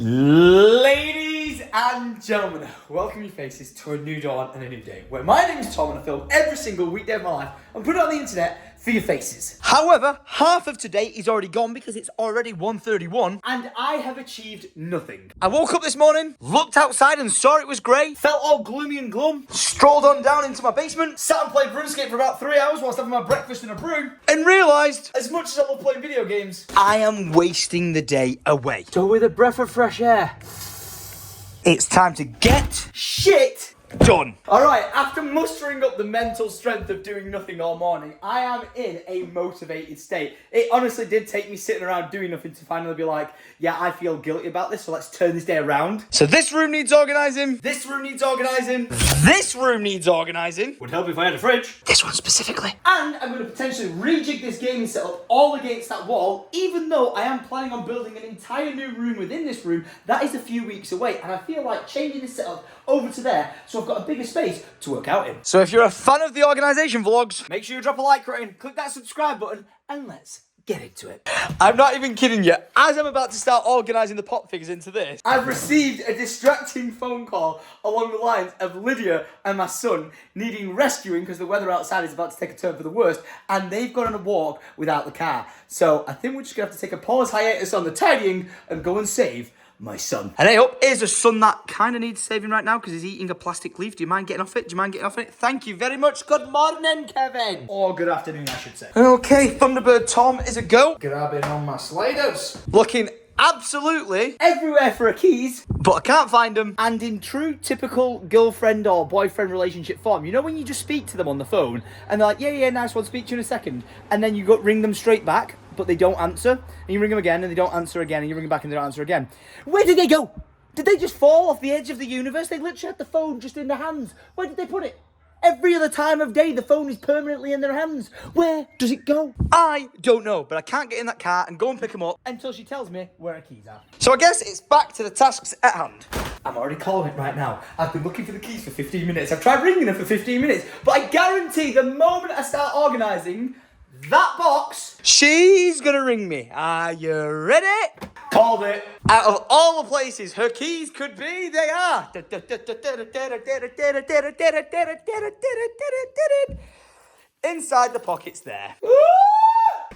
Ladies and gentlemen, welcome your faces to a new dawn and a new day, where my name is Tom and I film every single weekday of my life and put it on the internet for your faces. However, half of today is already gone because it's already 1:31 and I have achieved nothing. I woke up this morning, looked outside and saw it was grey, felt all gloomy and glum, strolled on down into my basement, sat and played RuneScape for about 3 hours whilst having my breakfast and a brew, and realised, as much as I love playing video games, I am wasting the day away. So with a breath of fresh air, it's time to get shit done. Alright, after mustering up the mental strength of doing nothing all morning, I am in a motivated state. It honestly did take me sitting around doing nothing to finally be like, yeah, I feel guilty about this, so let's turn this day around. So this room needs organising, this room needs organising, this room needs organising. Would help if I had a fridge. This one specifically. And I'm going to potentially rejig this gaming setup all against that wall, even though I am planning on building an entire new room within this room. That is a few weeks away, and I feel like changing this setup over to there, so I've got a bigger space to work out in. So if you're a fan of the organisation vlogs, make sure you drop a like rating, click that subscribe button, and let's get into it. I'm not even kidding you. As I'm about to start organising the pop figures into this, I've received a distracting phone call along the lines of Lydia and my son needing rescuing because the weather outside is about to take a turn for the worst, and they've gone on a walk without the car. So I think we're just going to have to take a pause hiatus on the tidying and go and save my son. And hey up, here's a son that kind of needs saving right now because he's eating a plastic leaf. Do you mind getting off it? Do you mind getting off it? Thank you very much. Good morning, Kevin. Or good afternoon, I should say. Okay, Thunderbird Tom is a go. Grabbing on my sliders. Looking absolutely everywhere for a keys, but I can't find them. And in true typical girlfriend or boyfriend relationship form, you know when you just speak to them on the phone and they're like, yeah, nice one, speak to you in a second. And then you go ring them straight back, but they don't answer. And you ring them again and they don't answer again. And you ring them back and they don't answer again. Where did they go? Did they just fall off the edge of the universe? They literally had the phone just in their hands. Where did they put it? Every other time of day, the phone is permanently in their hands. Where does it go? I don't know, but I can't get in that car and go and pick them up until she tells me where her keys are. So I guess it's back to the tasks at hand. I'm already calling it right now. I've been looking for the keys for 15 minutes. I've tried ringing her for 15 minutes, but I guarantee the moment I start organising that box, she's gonna ring me. Are you ready? Called it. Out of all the places her keys could be, they are inside the pockets there.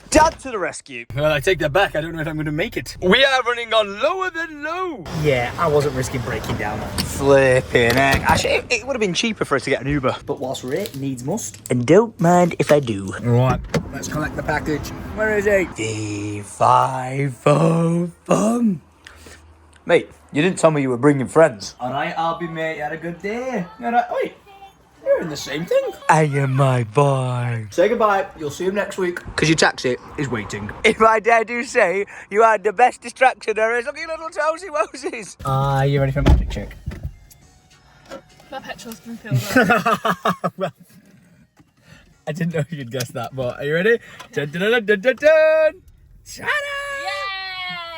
Dad to the rescue. Well, I take that back. I don't know if I'm going to make it. We are running on lower than low. Yeah, I wasn't risking breaking down. Flipping heck. Actually, it would have been cheaper for us to get an Uber. But whilst we're here, needs must. And don't mind if I do. Right, let's collect the package. Where is it? D5 Mate, you didn't tell me you were bringing friends. All right, I'll be mate. You had a good day. All right, wait. You're in the same thing. I am my boy. Say goodbye. You'll see him next week. Because your taxi is waiting. If I dare do say, you had the best distraction there is. Look at your little toesy wosies. Are you ready for a magic check? My petrol's been filled up. Well, I didn't know you'd guess that, but are you ready? Dun, dun, dun, dun, dun, dun. Shut up!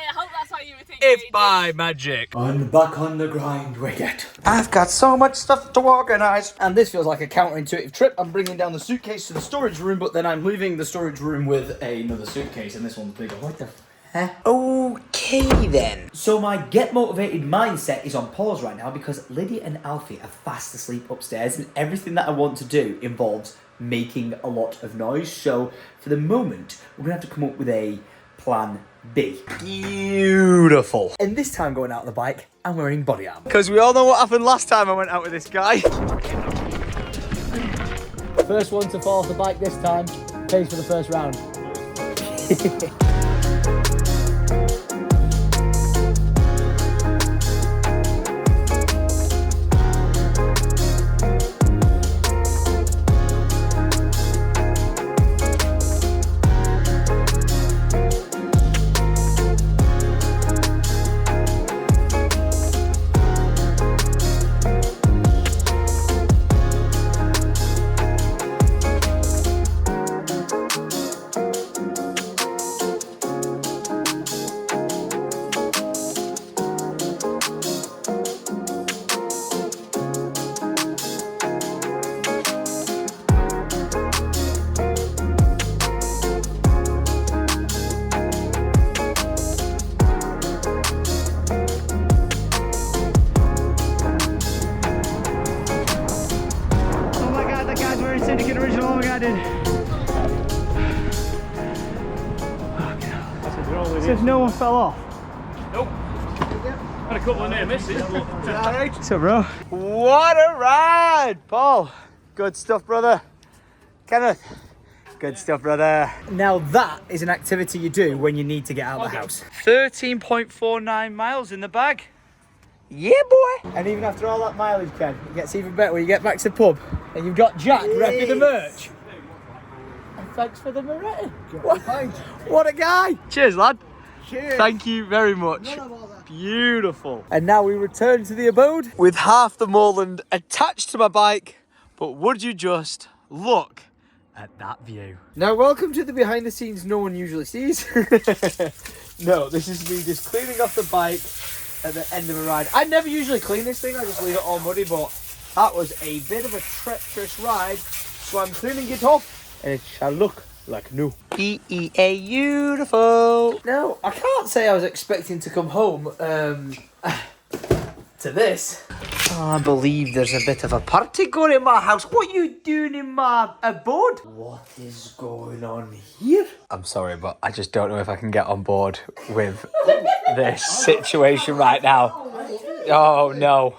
I hope that's how you were thinking. It's by magic. I'm back on the grind we get. I've got so much stuff to organise. And this feels like a counterintuitive trip. I'm bringing down the suitcase to the storage room, but then I'm leaving the storage room with another suitcase, and this one's bigger. What the Huh? Okay then. So my get motivated mindset is on pause right now because Lydia and Alfie are fast asleep upstairs and everything that I want to do involves making a lot of noise. So for the moment, we're going to have to come up with a plan B. Beautiful. And this time going out on the bike, I'm wearing body armor. Because we all know what happened last time I went out with this guy. First one to fall off the bike this time pays for the first round. no one fell off? Nope. Had a couple of near misses, but Alright. What's up, bro? What a ride, Paul. Good stuff, brother. Kenneth. Good stuff, brother. Now that is an activity you do when you need to get out of the house. 13.49 miles in the bag. Yeah, boy. And even after all that mileage, Ken, it gets even better when you get back to the pub and you've got Jack repping the merch. And thanks for the Moretti. What a guy. Cheers, lad. Cheers. Thank you very much. Beautiful. And now we return to the abode with half the moorland attached to my bike. But would you just look at that view. Now, welcome to the behind the scenes no one usually sees. No, this is me just cleaning off the bike at the end of a ride. I never usually clean this thing, I just leave it all muddy, but that was a bit of a treacherous ride, so I'm cleaning it off and it shall look like new. Beautiful. Now, I can't say I was expecting to come home to this. Oh, I believe there's a bit of a party going in my house. What are you doing in my abode? What is going on here? I'm sorry, but I just don't know if I can get on board with this situation right now. Oh, no.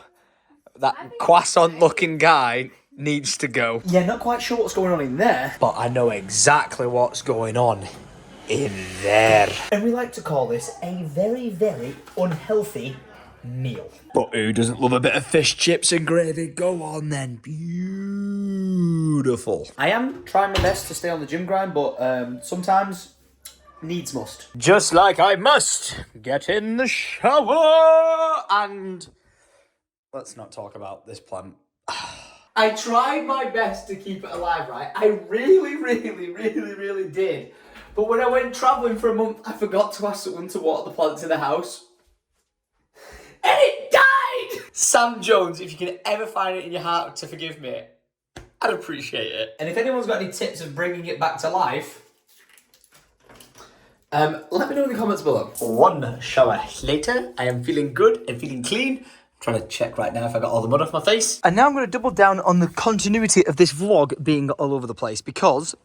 That croissant looking guy needs to go. Yeah, not quite sure what's going on in there, but I know exactly what's going on in there. And we like to call this a very, very unhealthy meal. But who doesn't love a bit of fish chips and gravy? Go on then. Beautiful. I am trying my best to stay on the gym grind, but sometimes needs must. Just like I must get in the shower and let's not talk about this plant. I tried my best to keep it alive, right? I really did. But when I went travelling for a month, I forgot to ask someone to water the plants in the house. And it died! Sam Jones, if you can ever find it in your heart to forgive me, I'd appreciate it. And if anyone's got any tips of bringing it back to life, let me know in the comments below. One shower later, I am feeling good and feeling clean. I'm trying to check right now if I got all the mud off my face. And now I'm going to double down on the continuity of this vlog being all over the place because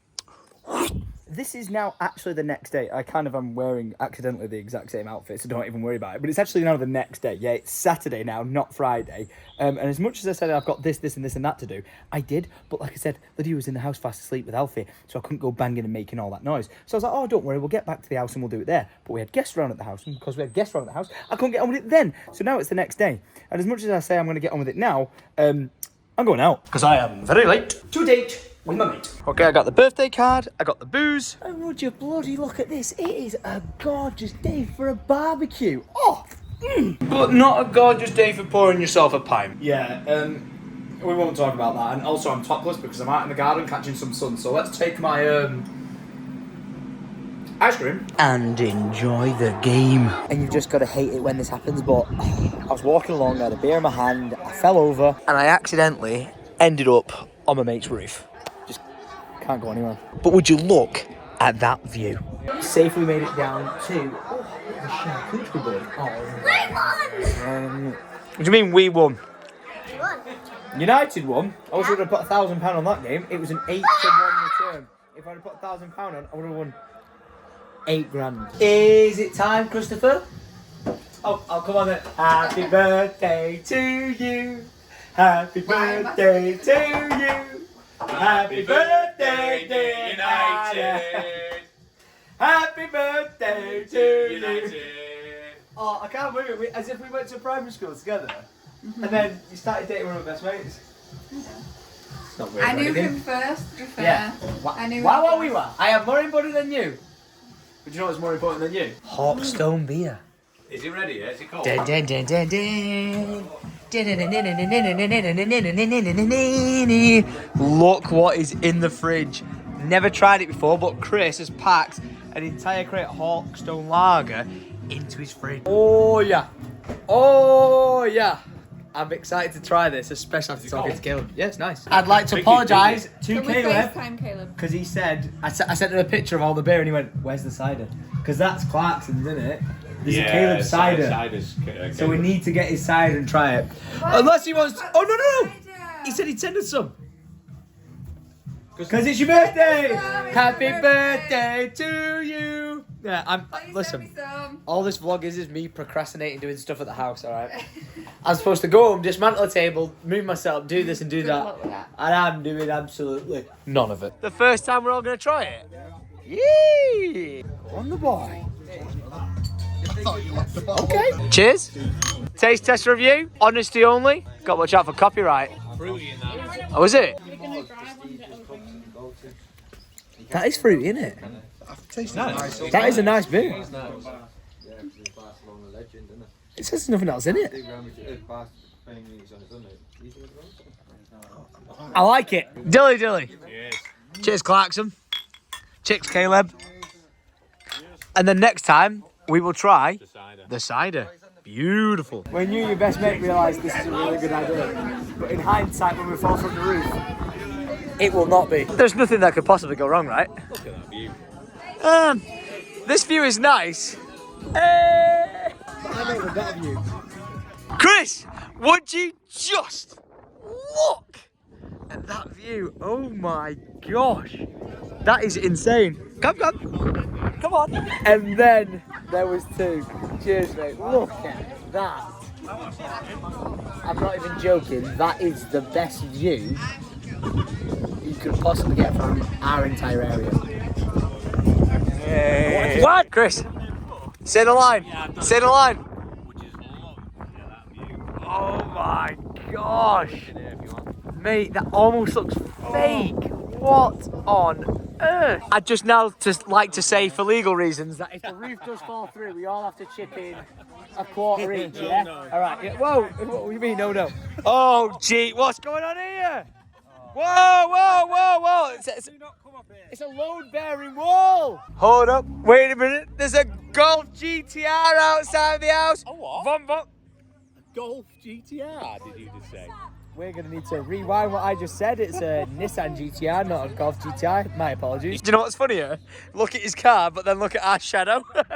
this is now actually the next day. I kind of am wearing accidentally the exact same outfit, so don't even worry about it. But it's actually now the next day. Yeah, it's Saturday now, not Friday. And as much as I said I've got this and this and that to do, I did. But like I said, Lydia was in the house fast asleep with Alfie, so I couldn't go banging and making all that noise. So I was like, oh, don't worry, we'll get back to the house and we'll do it there. But we had guests around at the house, and because we had guests around at the house, I couldn't get on with it then. So now it's the next day. And as much as I say I'm going to get on with it now, I'm going out. Because I am very late to date with my mate. Okay, I got the birthday card, I got the booze. And would you bloody look at this? It is a gorgeous day for a barbecue. Oh, But not a gorgeous day for pouring yourself a pint. Yeah, we won't talk about that. And also I'm topless because I'm out in the garden catching some sun. So let's take my ice cream and enjoy the game. And you've just got to hate it when this happens, but I was walking along, I had a beer in my hand, I fell over and I accidentally ended up on my mate's roof. Just can't go anywhere. But would you look at that view? Safely made it down to the charcuterie board. What do you mean we won? We won. United won. I was going to put £1,000 on that game. It was an 8-1 return. If I'd have put £1,000 on, I would have won £8 grand. Is it time, Christopher? Oh, come on then. Happy birthday to you. Happy birthday to you. Happy birthday, dear United. Happy birthday to you. Oh, I can't believe it. As if we went to primary school together. And then you started dating one of my best mates. It's not weird. I knew him first, to be fair. Yeah. I knew Wow, we were. I am more important than you. But you know what's more important than you? Hawkstone beer. Is it ready? Yeah? Is it cold? Dun, dun, dun, dun, dun. Look what is in the fridge. Never tried it before, but Chris has packed an entire crate of Hawkstone lager into his fridge. Oh yeah. Oh yeah. I'm excited to try this, especially after talking to Caleb. Yeah, it's nice. I'd like to apologise to Caleb because he said I sent him a picture of all the beer and he went, "Where's the cider?" Because that's Clarkson's, isn't it? There's a Caleb cider. So we need to get his cider and try it. Unless he wants. Oh no! He said he'd send us some. Because it's your birthday. Happy birthday to you. Yeah, listen. Some. All this vlog is me procrastinating doing stuff at the house, alright? I'm supposed to go home, dismantle a table, move myself, do this and do Good that. luck with that. And I'm doing absolutely none of it. The first time we're all going to try it? Yee! On the boy. Okay. Cheers. Taste test review. Honesty only. Got to watch out for copyright. Fruity in that. Oh, is it? That is fruity, isn't it? Nice. That is a nice beer. It says there's nothing else in it. I like it. Dilly dilly. Cheers. Cheers, Clarkson. Chicks, Caleb. And then next time, we will try the cider. Beautiful. When you and your best mate realise this is a really good idea, but in hindsight, when we fall from the roof, it will not be. There's nothing that could possibly go wrong, right? Look at that view. This view is nice. I make a better view. Chris, would you just look at that view? Oh my gosh. That is insane. Come on. And then there was two. Cheers, mate. Look at that. I'm not even joking. That is the best view you could possibly get from our entire area. Hey. What? Chris, say the line. Say the line. Oh my gosh. Mate, that almost looks fake. What on earth? I'd just now just like to say, for legal reasons, that if the roof does fall through, we all have to chip in a quarter each, yeah? All right. Yeah. Whoa, what do you mean, no? Oh, gee, what's going on here? Whoa. It's a load-bearing wall. Hold up. Wait a minute. There's a Golf GTR outside the house. A what? Vom. Golf GTR, did you just say? We're going to need to rewind what I just said. It's a Nissan GTR, not a Golf GTI. My apologies. Do you know what's funnier? Look at his car, but then look at our shadow. Hi,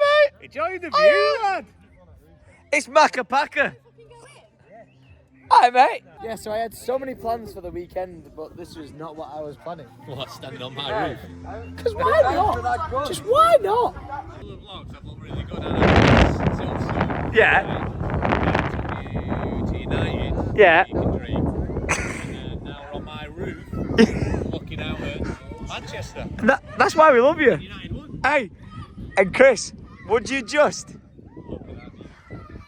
mate. Enjoy the view, lad. It's Macapaka. Hi, mate. Yeah, so I had so many plans for the weekend, but this was not what I was planning. What, standing on my roof? Because why not? Just why not? All the vlogs have looked really good, haven't they? Yeah. To United. Yeah. You can dream. And now we're on my roof, looking out at Manchester. That's why we love you. United won. Hey, and Chris, would you just...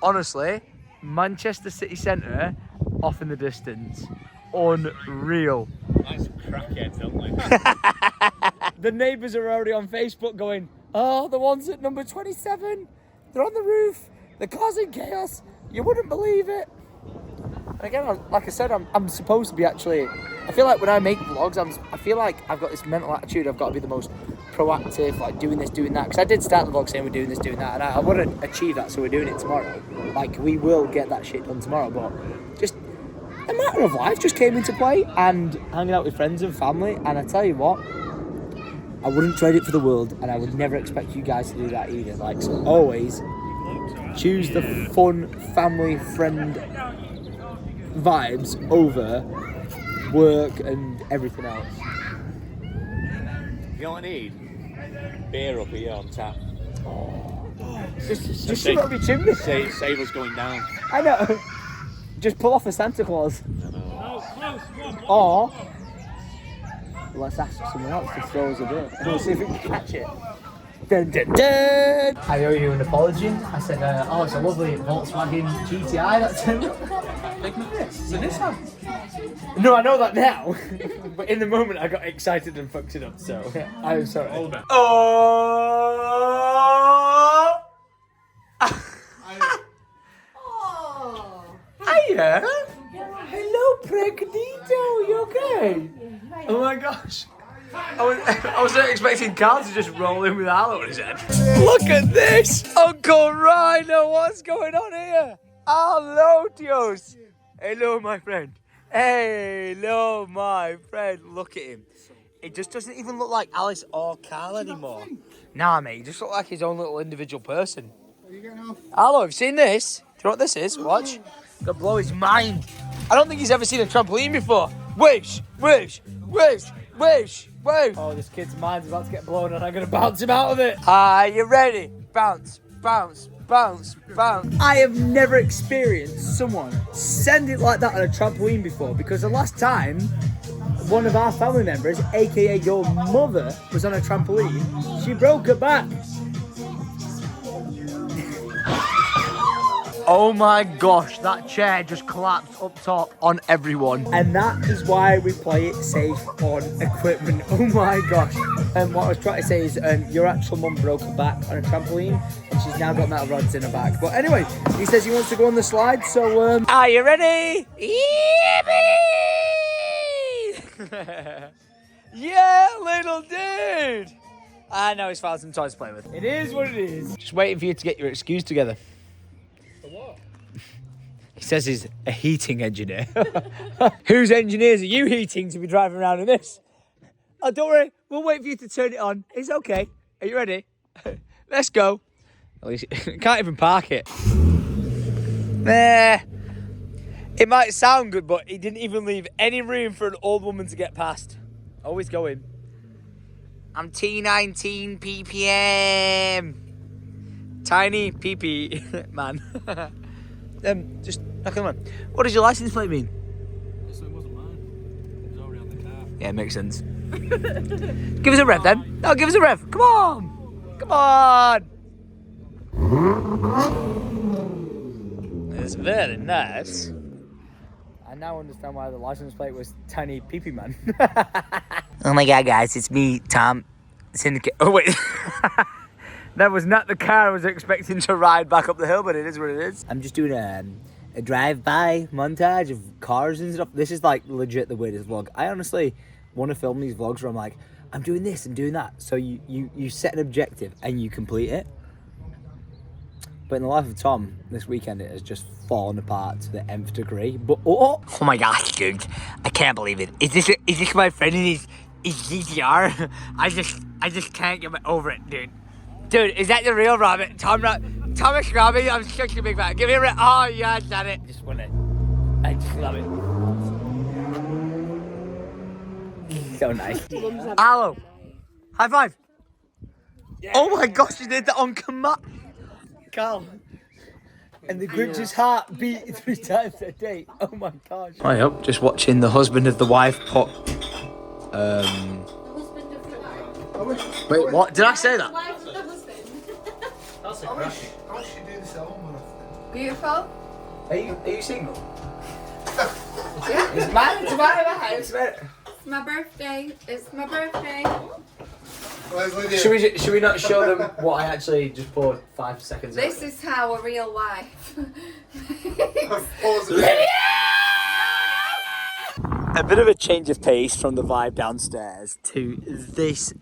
Honestly, Manchester city centre, off in the distance. Unreal. Nice crackheads, don't we? The neighbours are already on Facebook going, oh, the ones at number 27, they're on the roof, they're causing chaos, you wouldn't believe it. And again, like I said, I'm supposed to be actually, I feel like when I make vlogs, I feel like I've got this mental attitude, I've got to be the most proactive, like doing this, doing that, because I did start the vlog saying we're doing this, doing that, and I want to achieve that, so we're doing it tomorrow. Like, we will get that shit done tomorrow, but just a matter of life just came into play, and hanging out with friends and family, and I tell you what, I wouldn't trade it for the world, and I would never expect you guys to do that either. Like, so always choose the fun, family, friend vibes over work and everything else. You know what I need? Beer up here on tap. Just shove it up your chimney. Save us going down. I know. Just pull off a Santa Claus. Or let's ask someone else to throw us a bit. We'll see if we can catch it. Dun, dun, dun. I owe you an apology. I said, oh, it's a lovely Volkswagen GTI that's in it. It's a Nissan. No, I know that now. But in the moment, I got excited and fucked it up, so I'm sorry. Oh! Hiya! Hello, Pregnito, you okay? Oh my gosh. I wasn't expecting Carl to just roll in with Arlo on his head. Look at this! Uncle Rhino, what's going on here? Hello, Dios. Hello, my friend. Hello, my friend. Look at him. It just doesn't even look like Alice or Carl anymore. Nah, mate, he just looks like his own little individual person. Hello, have you seen this? Do you know what this is? Watch. Gonna blow his mind. I don't think he's ever seen a trampoline before. Wish, wish, wish, wish. Whoa! Oh, this kid's mind's about to get blown and I'm gonna bounce him out of it. Are you ready? Bounce, bounce, bounce, bounce. I have never experienced someone send it like that on a trampoline before, because the last time one of our family members, aka your mother, was on a trampoline, she broke her back. Oh my gosh, that chair just collapsed up top on everyone. And that is why we play it safe on equipment. Oh my gosh. And what I was trying to say is your actual mum broke her back on a trampoline and she's now got metal rods in her back. But anyway, he says he wants to go on the slide, so are you ready? Yeah, little dude. I know he's found some toys to play with. It is what it is. Just waiting for you to get your excuse together. What? He says he's a heating engineer. Whose engineers are you heating to be driving around in this? Oh, don't worry. We'll wait for you to turn it on. It's okay. Are you ready? Let's go. At least can't even park it. Nah. It might sound good, but he didn't even leave any room for an old woman to get past. Always going. I'm T19 ppm. Tiny PP man. Just knock on. What does your license plate mean? This one wasn't mine. It was already on the car. Yeah, makes sense. Give us a rev then. No, give us a rev. Come on. Come on. It's very nice. I now understand why the license plate was Tiny PP Man. Oh my god, guys, it's me, Tom. Syndicate. Oh wait. That was not the car I was expecting to ride back up the hill, but it is what it is. I'm just doing a drive-by montage of cars and stuff. This is like legit the weirdest vlog. I honestly want to film these vlogs where I'm like, I'm doing this, I'm doing that. So you set an objective and you complete it. But in the life of Tom, this weekend it has just fallen apart to the nth degree. But oh my gosh, dude, I can't believe it. Is this my friend in his GTR? I just can't get over it, dude. Dude, is that the real rabbit? Thomas Rabbit, I'm such a big fan. Give me a oh yeah, done it. Just want it. I just love it. So nice. Hello. High five. Yeah. Oh my gosh, you did that on command. Carl. And the Grinch's heart beat 3 times a day. Oh my gosh. Hi up, just watching the husband of the wife put wait, what? Did I say that? That's a crash. I wish you do this at home more often. Beautiful. Are you single? Yeah. It's my house. It's my birthday. It's my birthday. Where's Lydia? Should we not show them what I actually just poured 5 seconds ago? This is how a real life. A bit of a change of pace from the vibe downstairs to this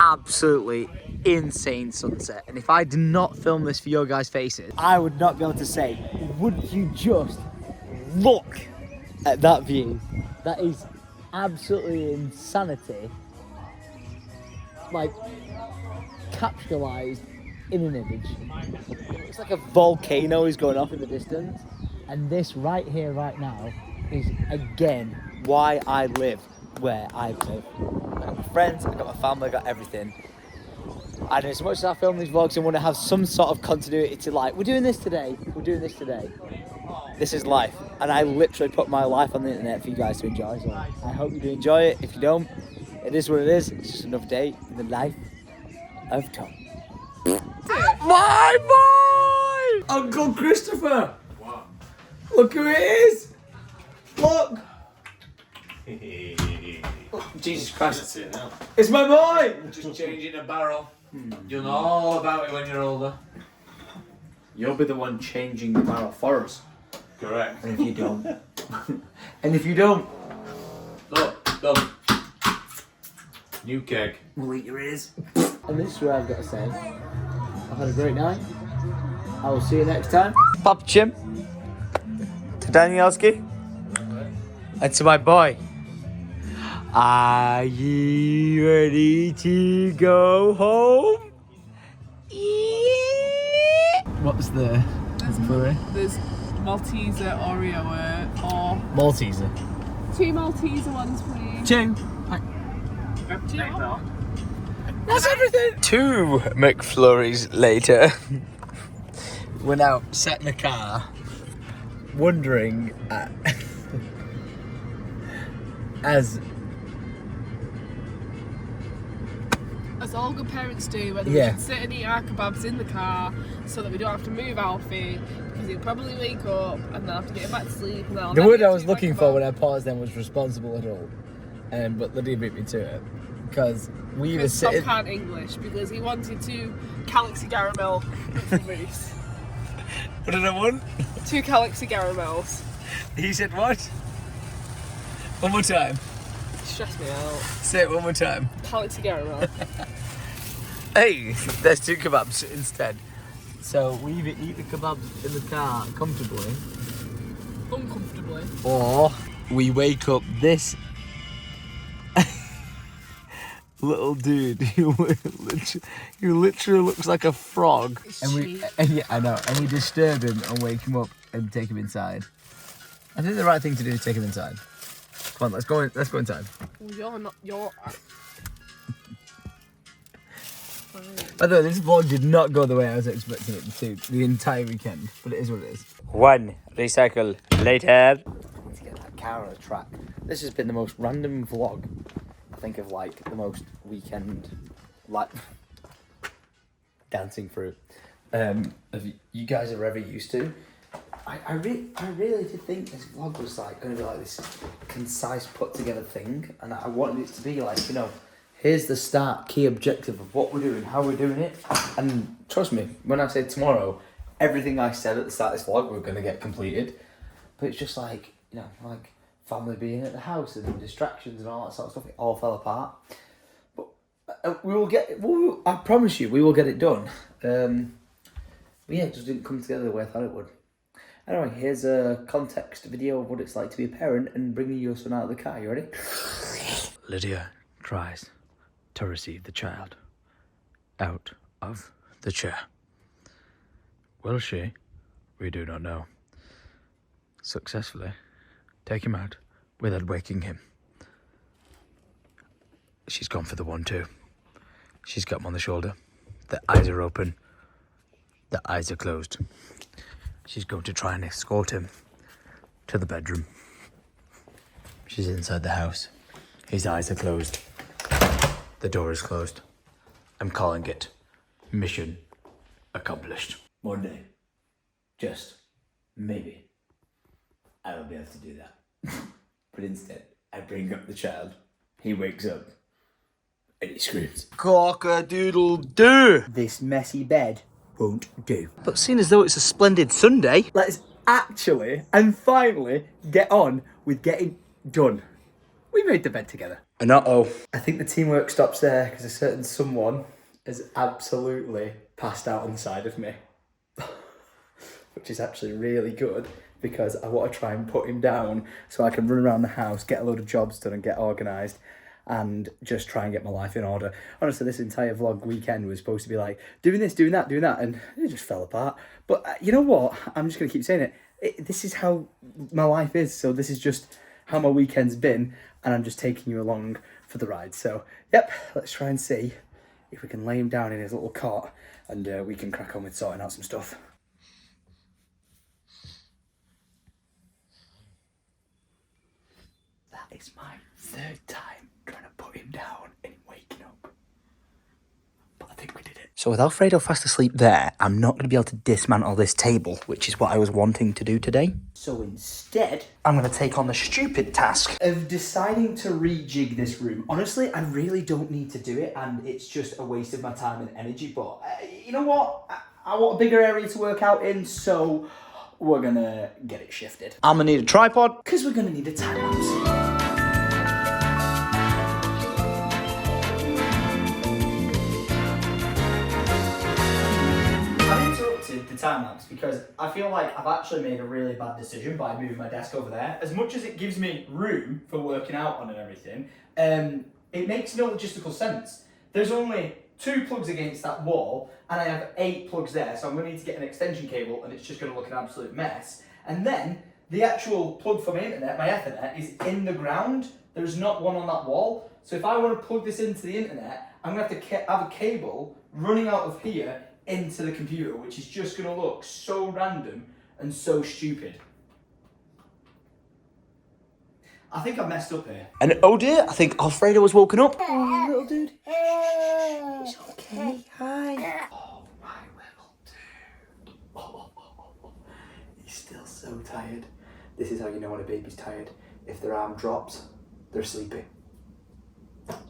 absolutely insane sunset. And if I did not film this for your guys' faces, I would not be able to say, would you just look at that view? That is absolutely insanity. Like, capitalized in an image. It's like a volcano is going off in the distance. And this right here, right now, is again why I live where I live. I got my friends, I got my family, I got everything. And as much as I film these vlogs and want to have some sort of continuity to like, we're doing this today, we're doing this today. This is life. And I literally put my life on the internet for you guys to enjoy. So I hope you do enjoy it. If you don't, it is what it is. It's just another day in the life of Tom. My boy! Uncle Christopher! What? Look who it is! Look! Oh, Jesus Christ. That's it now. It's my boy! Just changing a barrel. You'll know all about it when you're older. You'll be the one changing the barrel for us. Correct. And if you don't. And if you don't. Look, done. New keg. We'll eat your ears. And this is where I've got to say, I've had a great night. I will see you next time. Papa Chim. To Danielski. And to my boy. Are you ready to go home? Yeah. What's the flurry? There's Malteser, Oreo, or Malteser. 2 Malteser ones, please. 2. That's everything. 2 McFlurries later. We're now sat in the car, wondering as all good parents do, whether Yeah. we should sit and eat our kebabs in the car so that we don't have to move Alfie, because he'll probably wake up and then have to get him back to sleep. And then I'll the never word get I to was eat my looking kebab. for when I paused then was responsible adult, but Lydia beat me to it because we were Because Tom sitting. can't English, because he wanted 2 Galaxy Caramel movies. What did I want? 2 Galaxy Caramels. He said what? One more time. Stress me out. Say it one more time. Galaxy Caramel. Hey, there's 2 kebabs instead. So we either eat the kebabs in the car comfortably, Uncomfortably. or we wake up this little dude who literally looks like a frog, and we disturb him and wake him up and take him inside. I think the right thing to do is take him inside. Come on, let's go inside. Well, you're By the way, this vlog did not go the way I was expecting it to the entire weekend, but it is what it is. 1 recycle later. To get that car on a track. This has been the most random vlog. I think of like the most weekend, like dancing through. Have you guys are ever used to? I really did think this vlog was like going to be like this concise, put together thing, and I wanted it to be like, you know, here's the start, key objective of what we're doing, how we're doing it. And trust me, when I say tomorrow, everything I said at the start of this vlog, we're going to get completed. But it's just like, you know, like family being at the house and distractions and all that sort of stuff, it all fell apart. But I promise you, we will get it done. But yeah, it just didn't come together the way I thought it would. Anyway, here's a context video of what it's like to be a parent and bringing your son out of the car. You ready? Lydia tries to receive the child out of the chair. Will she? We do not know. Successfully take him out without waking him. She's gone for the 1-2. She's got him on the shoulder. The eyes are open. The eyes are closed. She's going to try and escort him to the bedroom. She's inside the house. His eyes are closed. The door is closed. I'm calling it mission accomplished. One day, just maybe, I will be able to do that. But instead, I bring up the child. He wakes up and he screams, cock-a-doodle-doo! This messy bed won't do. But seeing as though it's a splendid Sunday, let's actually and finally get on with getting done. We made the bed together. And I think the teamwork stops there because a certain someone has absolutely passed out on the side of me. Which is actually really good because I want to try and put him down so I can run around the house, get a load of jobs done and get organised and just try and get my life in order. Honestly, this entire vlog weekend was supposed to be like doing this, doing that, and it just fell apart. But you know what? I'm just going to keep saying it. This is how my life is, so this is just how my weekend's been, and I'm just taking you along for the ride. So, yep, let's try and see if we can lay him down in his little cot and we can crack on with sorting out some stuff. That is my 3rd time trying to put him down and waking up. But I think we did it. So with Alfredo fast asleep there, I'm not going to be able to dismantle this table, which is what I was wanting to do today. So instead, I'm going to take on the stupid task of deciding to rejig this room. Honestly, I really don't need to do it, and it's just a waste of my time and energy. But you know what? I want a bigger area to work out in, so we're going to get it shifted. I'm going to need a tripod, because we're going to need a time lapse. The time lapse because I feel like I've actually made a really bad decision by moving my desk over there. As much as it gives me room for working out on and everything, it makes no logistical sense. There's only 2 plugs against that wall and I have 8 plugs there, so I'm going to need to get an extension cable and it's just going to look an absolute mess. And then the actual plug for my internet, my Ethernet, is in the ground. There's not one on that wall. So if I want to plug this into the internet, I'm going to have to have a cable running out of here into the computer, which is just going to look so random and so stupid. I think I've messed up here. And oh dear, I think Alfredo has woken up. Oh, little dude. It's okay. Hi. Oh, my little dude. Oh, he's still so tired. This is how you know when a baby's tired. If their arm drops, they're sleeping.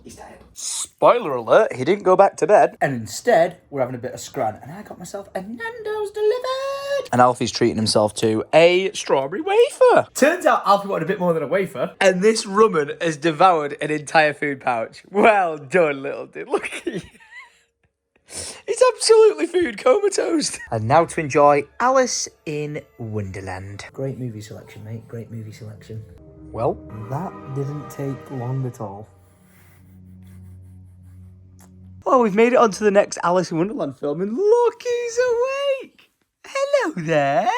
He's tired. Spoiler alert, he didn't go back to bed. And instead, we're having a bit of scran. And I got myself a Nando's delivered. And Alfie's treating himself to a strawberry wafer. Turns out Alfie wanted a bit more than a wafer. And this rumman has devoured an entire food pouch. Well done, little dude. Look at you. It's absolutely food comatose. And now to enjoy Alice in Wonderland. Great movie selection, mate. Great movie selection. Well, that didn't take long at all. Well, we've made it onto the next Alice in Wonderland film, and look, he's awake! Hello there!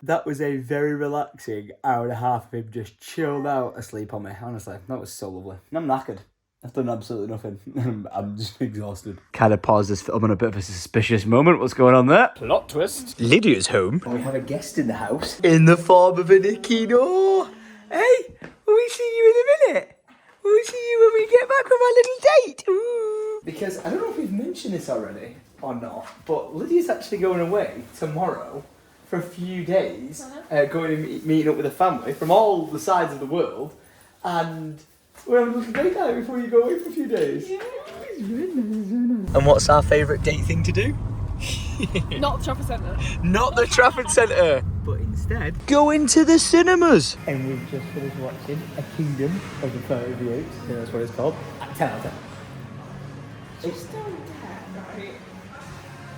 That was a very relaxing hour and a half of him just chilled out asleep on me, honestly. That was so lovely. I'm knackered. I've done absolutely nothing. I'm just exhausted. Kind of paused this film on a bit of a suspicious moment. What's going on there? Plot twist. Lydia's home. We have a guest in the house. In the form of a Nikino. Hey, we'll see you in a minute. We'll see you when we get back from our little date. Ooh. Because I don't know if we've mentioned this already or not, but Lydia's actually going away tomorrow for a few days, going and meeting up with a family from all the sides of the world, and we're having a great time before you go away for a few days. Yeah. And what's our favourite date thing to do? Not the Trafford Centre. Not the Trafford Centre. But instead, go into the cinemas. And we've just finished watching A Kingdom of the Planet of the Apes. I think that's what it's called. 10 out of 10. She's still dead, right?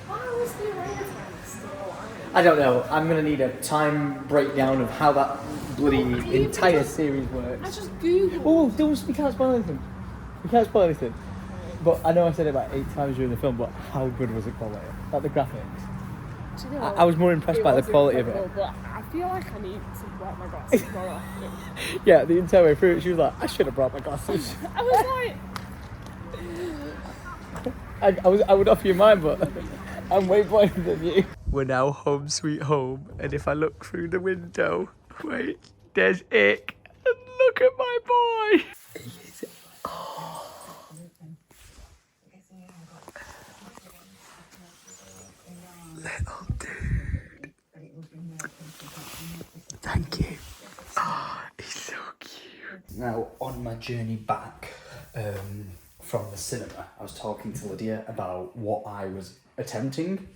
Why was the orangutan still alive? I don't know. I'm going to need a time breakdown of how that bloody entire series works. I just googled. Oh, we can't spoil anything. We can't spoil anything. But I know I said it about 8 times during the film, but how good was the quality? Like the graphics. Do you know I was more impressed by the quality of it. But I feel like I need to wear my glasses more often. Yeah, the entire way through, she was like, I should have brought my glasses. I was like... I would offer you mine, but I'm way better than you. We're now home sweet home, and if I look through the window, wait, there's Ick, and look at my boy. Little dude. Thank you. Oh, he's so cute. Now, on my journey back from the cinema, I was talking to Lydia about what I was attempting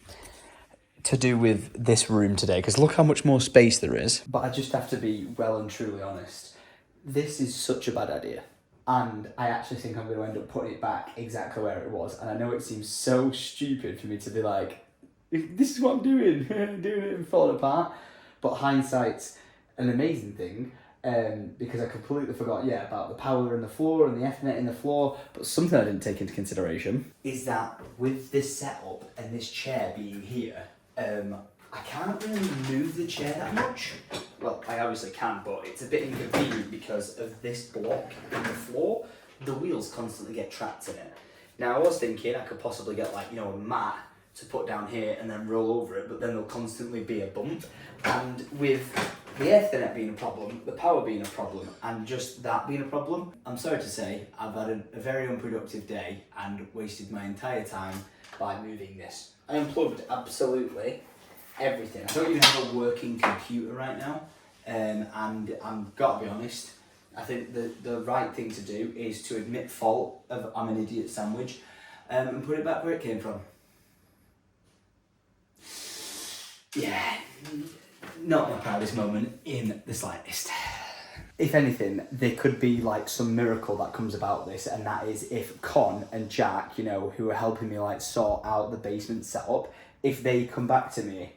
to do with this room today, because look how much more space there is. But I just have to be well and truly honest. This is such a bad idea. And I actually think I'm going to end up putting it back exactly where it was. And I know it seems so stupid for me to be like, this is what I'm doing, doing it and falling apart. But hindsight's an amazing thing, because I completely forgot, about the power in the floor and the Ethernet in the floor. But something I didn't take into consideration is that with this setup and this chair being here, I can't really move the chair that much. Well, I obviously can, but it's a bit inconvenient because of this block in the floor. The wheels constantly get trapped in it. Now, I was thinking I could possibly get a mat to put down here and then roll over it, but then there'll constantly be a bump. And with the Ethernet being a problem, the power being a problem, and just that being a problem, I'm sorry to say, I've had a very unproductive day and wasted my entire time by moving this. I unplugged absolutely everything. I don't even have a working computer right now, and I've got to be honest, I think the right thing to do is to admit fault of I'm an idiot sandwich, and put it back where it came from. Yeah, not my proudest moment in the slightest. If anything, there could be some miracle that comes about this, and that is if Con and Jack, who are helping me sort out the basement setup, if they come back to me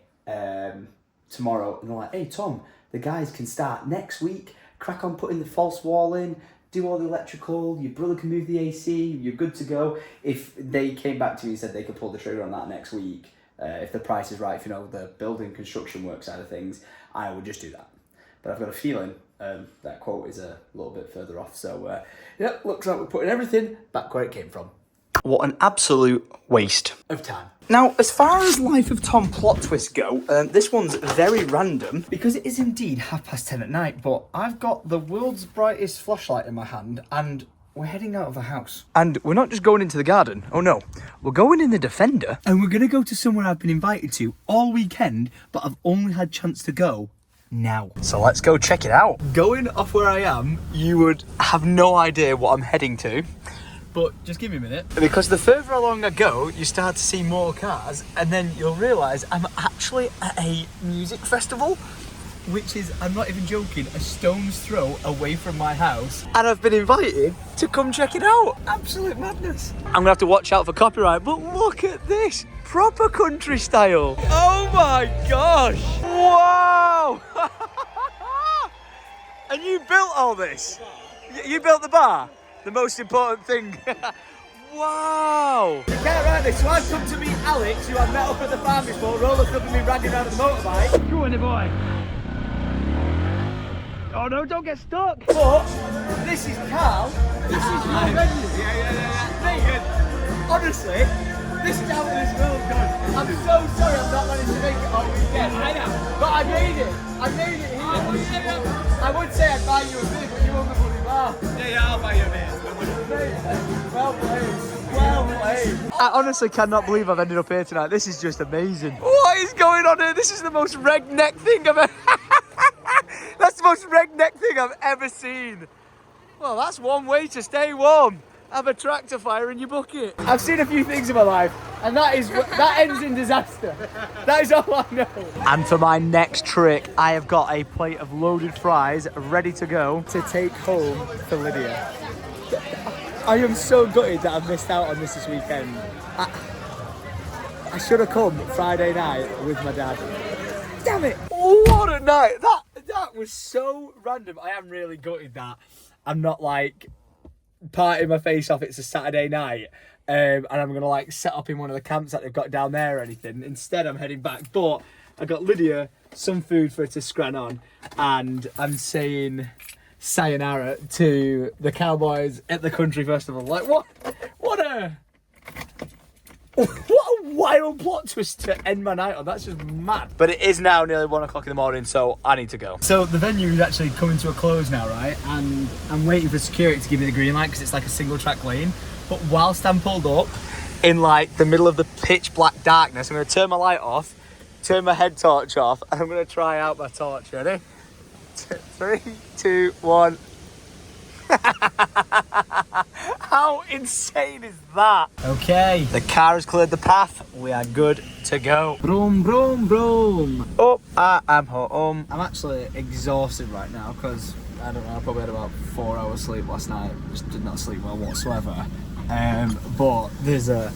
tomorrow and they're like, hey Tom, the guys can start next week, crack on putting the false wall in, do all the electrical, your brother can move the AC, you're good to go. If they came back to me and said they could pull the trigger on that next week, if the price is right, if you know the building construction work side of things, I would just do that. But I've got a feeling that quote is a little bit further off. So yeah, looks like we're putting everything back where it came from. What an absolute waste of time. Now, as far as Life of Tom plot twists go, this one's very random because it is indeed 10:30 at night, but I've got the world's brightest flashlight in my hand and we're heading out of the house. And we're not just going into the garden. Oh no, we're going in the Defender. And we're going to go to somewhere I've been invited to all weekend, but I've only had chance to go now. So let's go check it out. Going off where I am, you would have no idea what I'm heading to. But just give me a minute. Because the further along I go, you start to see more cars, and then you'll realise I'm actually at a music festival, which is, I'm not even joking, a stone's throw away from my house. And I've been invited to come check it out. Absolute madness. I'm gonna have to watch out for copyright, but look at this. Proper country style. Oh my gosh. Wow. And you built all this? You built the bar? The most important thing. Wow! You can't write this. So I've come to meet Alex, who I met up at the farm before, roller clubbing me Randy around on the motorbike. Go on, the boy. Oh no, don't get stuck. But this is Carl. This is your venue. Yeah. Nathan, honestly, this is out of this world good. I'm so sorry I'm not managed to make it all weekend. I know. But I made it. I made it here. I would say I'd buy you a beer, but you own the bloody bar. Yeah, I'll buy you a beer. Well played. Well played. I honestly cannot believe I've ended up here tonight. This is just amazing. What is going on here? This is the most redneck thing I've ever... That's the most redneck thing I've ever seen. Well, that's one way to stay warm. Have a tractor fire in your bucket. I've seen a few things in my life, and that ends in disaster. That is all I know. And for my next trick, I have got a plate of loaded fries ready to go to take home for Lydia. I am so gutted that I've missed out on this weekend. I should have come Friday night with my dad. Damn it! What a night! That was so random. I am really gutted that I'm not like partying my face off. It's a Saturday night, and I'm gonna like set up in one of the camps that they've got down there or anything. Instead, I'm heading back. But I got Lydia some food for her to scran on, and I'm saying sayonara to the Cowboys at the country festival. Like what a wild plot twist to end my night on. That's just mad. But it is now nearly 1 o'clock in the morning, so I need to go. So the venue is actually coming to a close now, right? And I'm waiting for security to give me the green light because it's like a single track lane. But whilst I'm pulled up in like the middle of the pitch black darkness, I'm going to turn my light off, turn my head torch off, and I'm going to try out my torch. Ready? 3, 2, 1. How insane is that? Okay, the car has cleared the path. We are good to go. Broom, broom, broom. Oh, I am home. I'm actually exhausted right now because I don't know. I probably had about 4 hours sleep last night. Just did not sleep well whatsoever. But there's a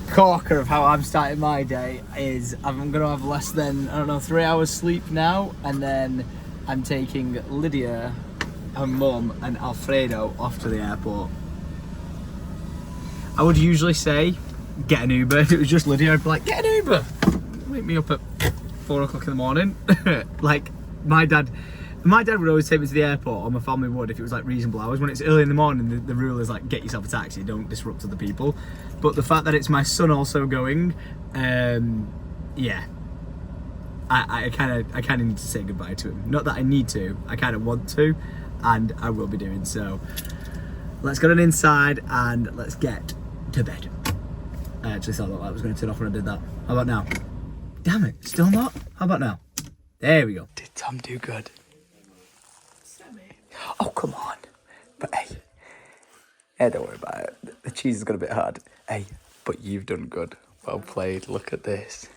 corker of how I'm starting my day is I'm gonna have less than 3 hours sleep now, and then I'm taking Lydia, her mum, and Alfredo off to the airport. I would usually say get an Uber. If it was just Lydia, I'd be like, get an Uber. Wake me up at 4 o'clock in the morning. Like my dad would always take me to the airport, or my family would if it was like reasonable hours. When it's early in the morning, the rule is like get yourself a taxi, don't disrupt other people. But the fact that it's my son also going, yeah. I kind of need to say goodbye to him. Not that I need to, I kind of want to, and I will be doing so. Let's get on inside and let's get to bed. I actually thought that light was going to turn off when I did that. How about now? Damn it, still not? How about now? There we go. Did Tom do good? Oh, come on. But hey, don't worry about it. The cheese has got a bit hard. Hey, but you've done good. Well played. Look at this.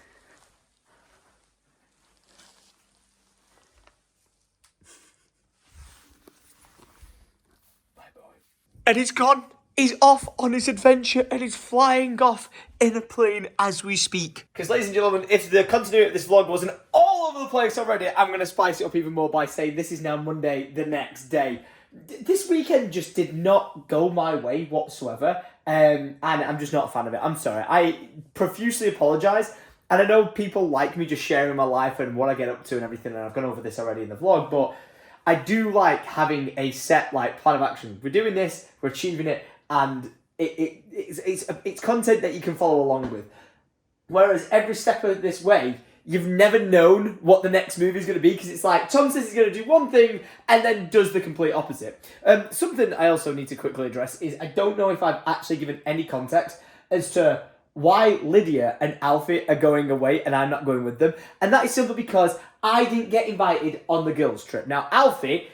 And he's gone. He's off on his adventure and he's flying off in a plane as we speak. Because, ladies and gentlemen, if the continuity of this vlog wasn't all over the place already, I'm going to spice it up even more by saying this is now Monday, the next day. this weekend just did not go my way whatsoever, and I'm just not a fan of it. I'm sorry. I profusely apologise, and I know people like me just sharing my life and what I get up to and everything, and I've gone over this already in the vlog, but I do like having a set like plan of action. We're doing this, we're achieving it, and it's content that you can follow along with. Whereas every step of this way, you've never known what the next movie is going to be, because it's like Tom says he's going to do one thing and then does the complete opposite. Something I also need to quickly address is I don't know if I've actually given any context as to why Lydia and Alfie are going away and I'm not going with them. And that is simply because I didn't get invited on the girls' trip. Now, Alfie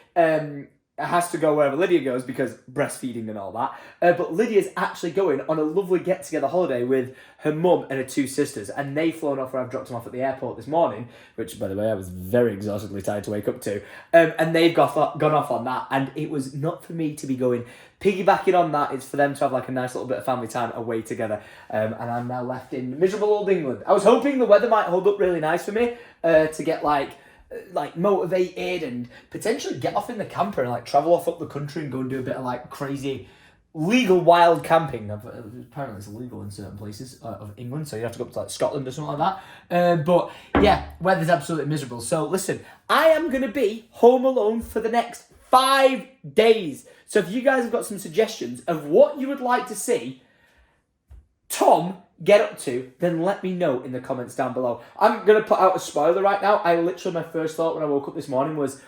has to go wherever Lydia goes because breastfeeding and all that. But Lydia's actually going on a lovely get-together holiday with her mum and her two sisters. And they've flown off where I've dropped them off at the airport this morning, which, by the way, I was very exhaustedly tired to wake up to. And they've gone off on that. And it was not for me to be going piggybacking on that. It's for them to have like a nice little bit of family time away together. And I'm now left in miserable old England. I was hoping the weather might hold up really nice for me to get like motivated and potentially get off in the camper and like travel off up the country and go and do a bit of like crazy legal wild camping. Apparently it's illegal in certain places of England, so you have to go up to like Scotland or something like that. But yeah, weather's absolutely miserable. So listen, I am going to be home alone for the next 5 days. So if you guys have got some suggestions of what you would like to see Tom get up to, then let me know in the comments down below. I'm going to put out a spoiler right now. My first thought when I woke up this morning was,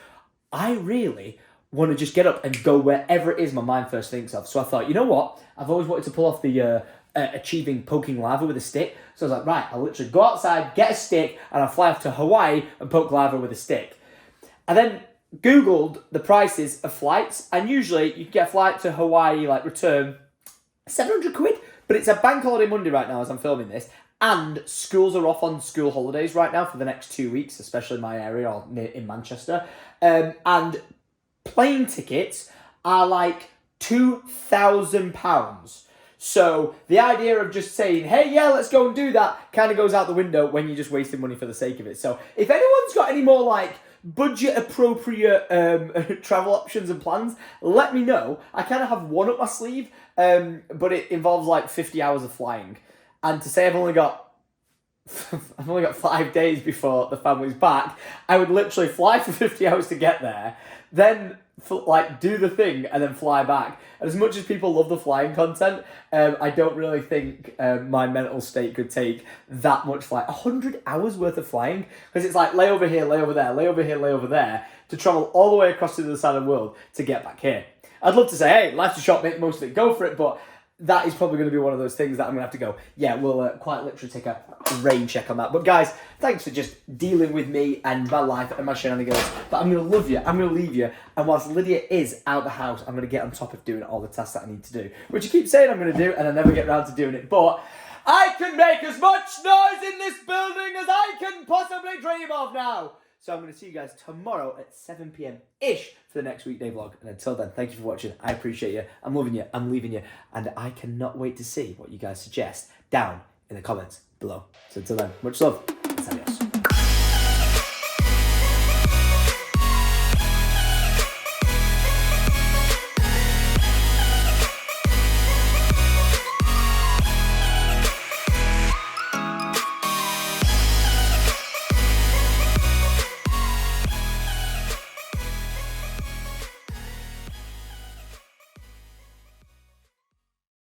I really want to just get up and go wherever it is my mind first thinks of. So I thought, you know what? I've always wanted to pull off the achieving poking lava with a stick. So I was like, right, I'll literally go outside, get a stick, and I'll fly off to Hawaii and poke lava with a stick. I then Googled the prices of flights, and usually you can get a flight to Hawaii, like return, 700 quid. But it's a bank holiday Monday right now as I'm filming this, and schools are off on school holidays right now for the next 2 weeks, especially in my area or in Manchester. And plane tickets are like £2,000. So the idea of just saying, hey, yeah, let's go and do that kind of goes out the window when you're just wasting money for the sake of it. So if anyone's got any more like budget appropriate travel options and plans, let me know. I kind of have one up my sleeve, but it involves like 50 hours of flying, and to say I've only got 5 days before the family's back, I would literally fly for 50 hours to get there, then like do the thing and then fly back. And as much as people love the flying content, I don't really think my mental state could take that much flight. 100 hours worth of flying, because it's like lay over here, lay over there, lay over here, lay over there, to travel all the way across to the other side of the world to get back here. I'd love to say, hey, life's a short, make the most of it, go for it, but that is probably going to be one of those things that I'm going to have to go, yeah, we'll quite literally take a rain check on that. But guys, thanks for just dealing with me and my life and my shenanigans. But I'm going to love you, I'm going to leave you, and whilst Lydia is out of the house, I'm going to get on top of doing all the tasks that I need to do, which I keep saying I'm going to do, and I never get around to doing it. But I can make as much noise in this building as I can possibly dream of now. So I'm going to see you guys tomorrow at 7 p.m-ish for the next weekday vlog. And until then, thank you for watching. I appreciate you. I'm loving you. I'm leaving you. And I cannot wait to see what you guys suggest down in the comments below. So until then, much love. Adios.